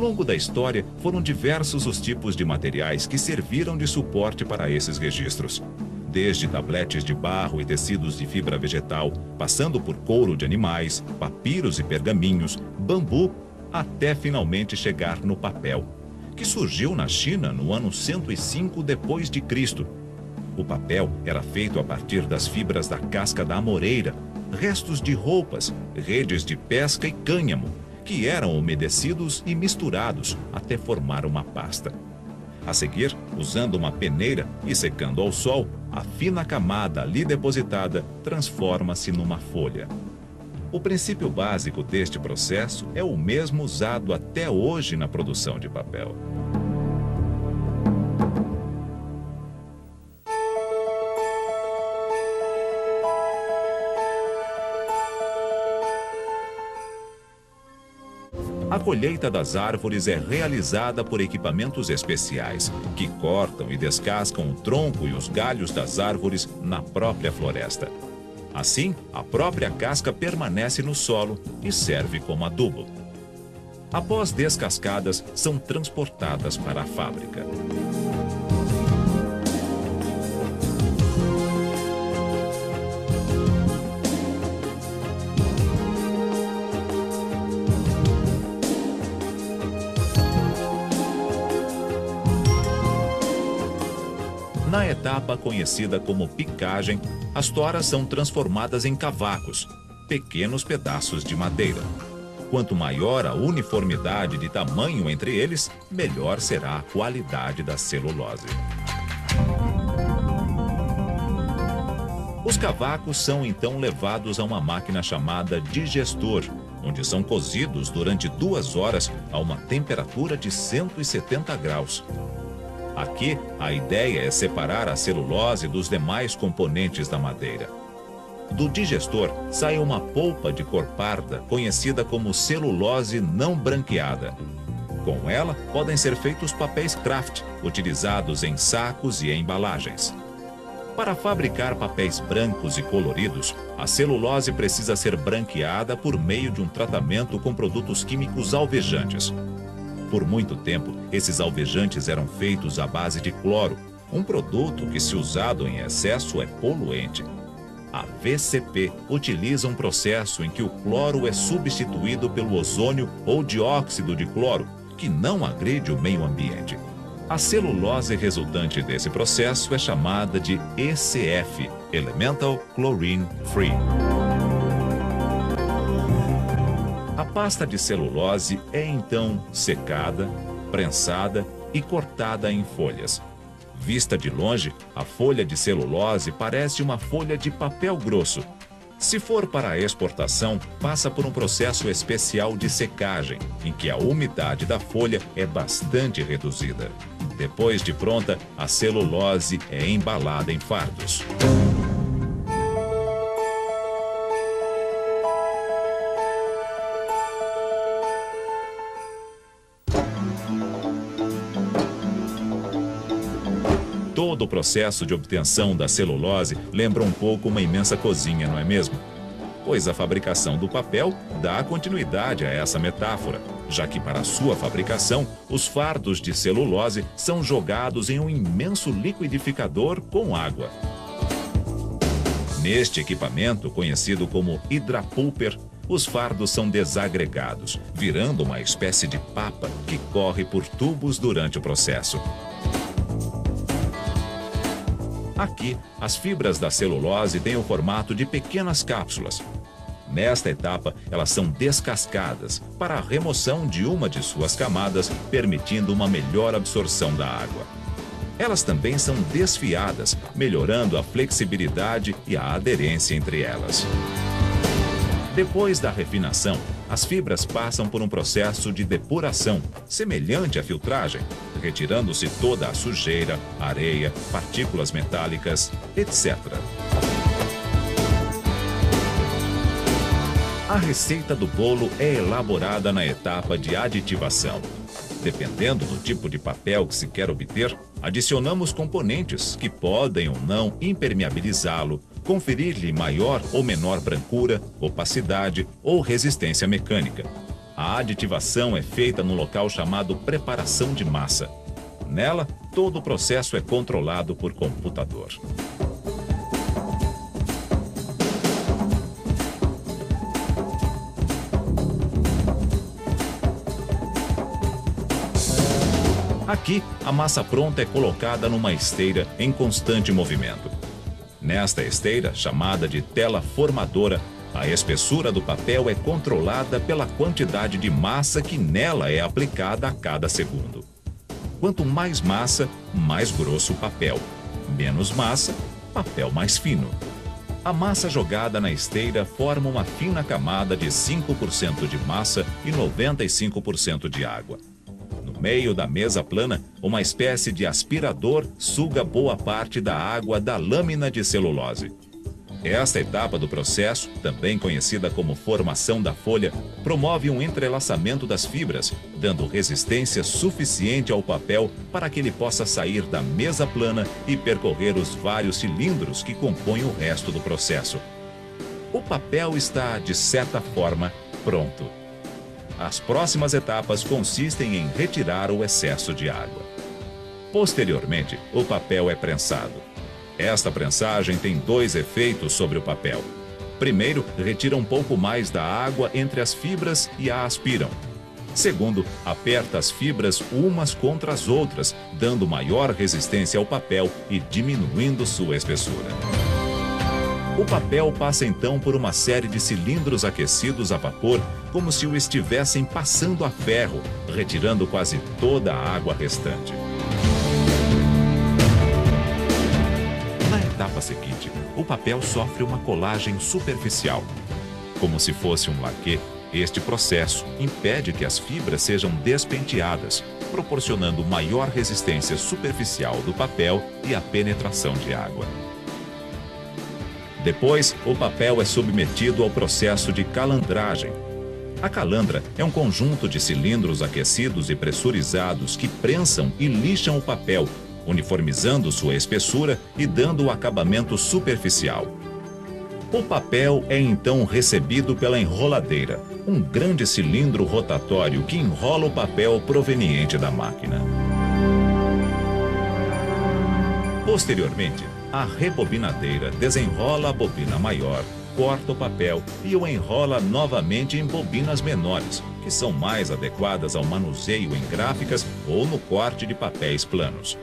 longo da história, foram diversos os tipos de materiais que serviram de suporte para esses registros. Desde tabletes de barro e tecidos de fibra vegetal, passando por couro de animais, papiros e pergaminhos, bambu, até finalmente chegar no papel, que surgiu na China no ano 105 depois de Cristo. O papel era feito a partir das fibras da casca da amoreira, restos de roupas, redes de pesca e cânhamo, que eram umedecidos e misturados até formar uma pasta. A seguir, usando uma peneira e secando ao sol, a fina camada ali depositada transforma-se numa folha. O princípio básico deste processo é o mesmo usado até hoje na produção de papel. A colheita das árvores é realizada por equipamentos especiais, que cortam e descascam o tronco e os galhos das árvores na própria floresta. Assim, a própria casca permanece no solo e serve como adubo. Após descascadas, são transportadas para a fábrica. Na etapa conhecida como picagem, as toras são transformadas em cavacos, pequenos pedaços de madeira. Quanto maior a uniformidade de tamanho entre eles, melhor será a qualidade da celulose. Os cavacos são então levados a uma máquina chamada digestor, onde são cozidos durante 2 horas a uma temperatura de 170 graus. Aqui, a ideia é separar a celulose dos demais componentes da madeira. Do digestor sai uma polpa de cor parda, conhecida como celulose não branqueada. Com ela, podem ser feitos papéis craft, utilizados em sacos e embalagens. Para fabricar papéis brancos e coloridos, a celulose precisa ser branqueada por meio de um tratamento com produtos químicos alvejantes. Por muito tempo, esses alvejantes eram feitos à base de cloro, um produto que, se usado em excesso, é poluente. A VCP utiliza um processo em que o cloro é substituído pelo ozônio ou dióxido de cloro, que não agride o meio ambiente. A celulose resultante desse processo é chamada de ECF, Elemental Chlorine Free. A pasta de celulose é então secada, prensada e cortada em folhas. Vista de longe, a folha de celulose parece uma folha de papel grosso. Se for para a exportação, passa por um processo especial de secagem, em que a umidade da folha é bastante reduzida. Depois de pronta, a celulose é embalada em fardos. Todo o processo de obtenção da celulose lembra um pouco uma imensa cozinha, não é mesmo? Pois a fabricação do papel dá continuidade a essa metáfora, já que para sua fabricação, os fardos de celulose são jogados em um imenso liquidificador com água. Neste equipamento, conhecido como hidrapulper, os fardos são desagregados, virando uma espécie de papa que corre por tubos durante o processo. Aqui, as fibras da celulose têm o formato de pequenas cápsulas. Nesta etapa, elas são descascadas para a remoção de uma de suas camadas, permitindo uma melhor absorção da água. Elas também são desfiadas, melhorando a flexibilidade e a aderência entre elas. Depois da refinação, as fibras passam por um processo de depuração, semelhante à filtragem, retirando-se toda a sujeira, areia, partículas metálicas, etc. A receita do bolo é elaborada na etapa de aditivação. Dependendo do tipo de papel que se quer obter, adicionamos componentes que podem ou não impermeabilizá-lo, conferir-lhe maior ou menor brancura, opacidade ou resistência mecânica. A aditivação é feita no local chamado preparação de massa. Nela, todo o processo é controlado por computador. Aqui, a massa pronta é colocada numa esteira em constante movimento. Nesta esteira, chamada de tela formadora, a espessura do papel é controlada pela quantidade de massa que nela é aplicada a cada segundo. Quanto mais massa, mais grosso o papel. Menos massa, papel mais fino. A massa jogada na esteira forma uma fina camada de 5% de massa e 95% de água. No meio da mesa plana, uma espécie de aspirador suga boa parte da água da lâmina de celulose. Esta etapa do processo, também conhecida como formação da folha, promove um entrelaçamento das fibras, dando resistência suficiente ao papel para que ele possa sair da mesa plana e percorrer os vários cilindros que compõem o resto do processo. O papel está, de certa forma, pronto. As próximas etapas consistem em retirar o excesso de água. Posteriormente, o papel é prensado. Esta prensagem tem dois efeitos sobre o papel. Primeiro, retira um pouco mais da água entre as fibras e a aspiram. Segundo, aperta as fibras umas contra as outras, dando maior resistência ao papel e diminuindo sua espessura. O papel passa então por uma série de cilindros aquecidos a vapor, como se o estivessem passando a ferro, retirando quase toda a água restante. Na etapa seguinte, o papel sofre uma colagem superficial. Como se fosse um laquê, este processo impede que as fibras sejam despenteadas, proporcionando maior resistência superficial do papel e a penetração de água. Depois, o papel é submetido ao processo de calandragem. A calandra é um conjunto de cilindros aquecidos e pressurizados que prensam e lixam o papel, uniformizando sua espessura e dando o acabamento superficial. O papel é então recebido pela enroladeira, um grande cilindro rotatório que enrola o papel proveniente da máquina. Posteriormente, a rebobinadeira desenrola a bobina maior, corta o papel e o enrola novamente em bobinas menores, que são mais adequadas ao manuseio em gráficas ou no corte de papéis planos.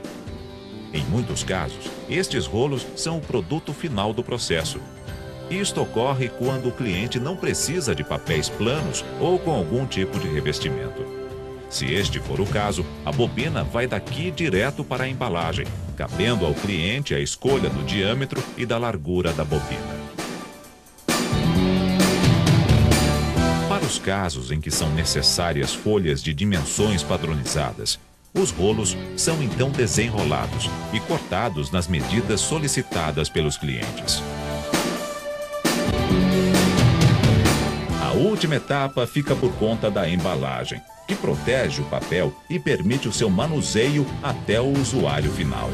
Em muitos casos, estes rolos são o produto final do processo. Isto ocorre quando o cliente não precisa de papéis planos ou com algum tipo de revestimento. Se este for o caso, a bobina vai daqui direto para a embalagem, cabendo ao cliente a escolha do diâmetro e da largura da bobina. Para os casos em que são necessárias folhas de dimensões padronizadas, os rolos são então desenrolados e cortados nas medidas solicitadas pelos clientes. A última etapa fica por conta da embalagem, que protege o papel e permite o seu manuseio até o usuário final.